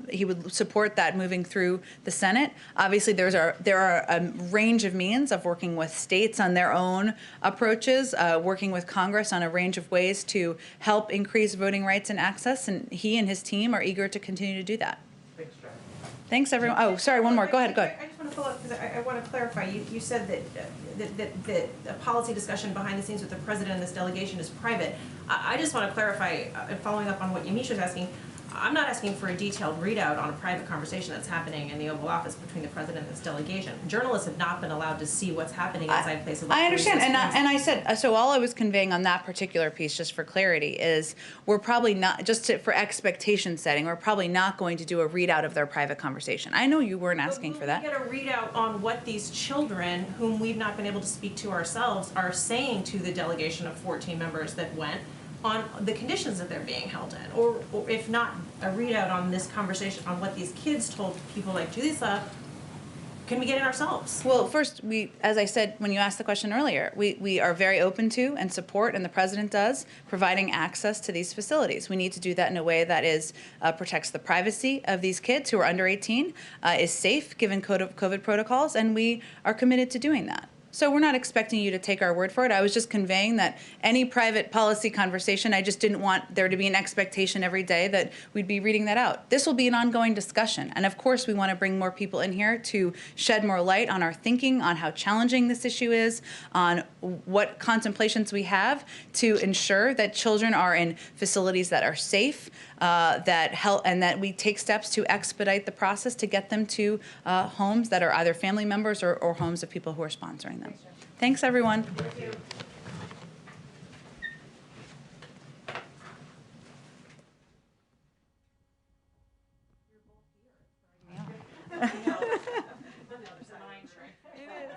he would support that moving through the Senate. Obviously, there are a range of means of working with states on their own approaches, working with Congress on a range of ways to help increase voting rights and access, and he and his team are eager to continue to do that. Thanks, everyone. Oh, sorry, one more. Go ahead. I just want to follow up because I want to clarify. You said that the policy discussion behind the scenes with the president and this delegation is private. I just want to clarify, following up on what Yamisha was asking, I'm not asking for a detailed readout on a private conversation that's happening in the Oval Office between the president and this delegation. Journalists have not been allowed to see what's happening inside places like I understand, Julissa's and I said, so all I was conveying on that particular piece, just for clarity, is we're probably not, for expectation setting, we're probably not going to do a readout of their private conversation. I know you weren't asking for that. But will we get a readout on what these children, whom we've not been able to speak to ourselves, are saying to the delegation of 14 members that went, on the conditions that they're being held in, or if not a readout on this conversation, on what these kids told people like Julissa, can we get it ourselves? Well, first, as I said when you asked the question earlier, we are very open to and support, and the president does, providing access to these facilities. We need to do that in a way that protects the privacy of these kids who are under 18, is safe given COVID protocols, and we are committed to doing that. So we're not expecting you to take our word for it. I was just conveying that any private policy conversation, I just didn't want there to be an expectation every day that we'd be reading that out. This will be an ongoing discussion. And of course, we want to bring more people in here to shed more light on our thinking, on how challenging this issue is, on what contemplations we have to ensure that children are in facilities that are safe, that help, and that we take steps to expedite the process to get them to homes that are either family members or homes of people who are sponsoring them. Thanks, everyone. Thank you. It is.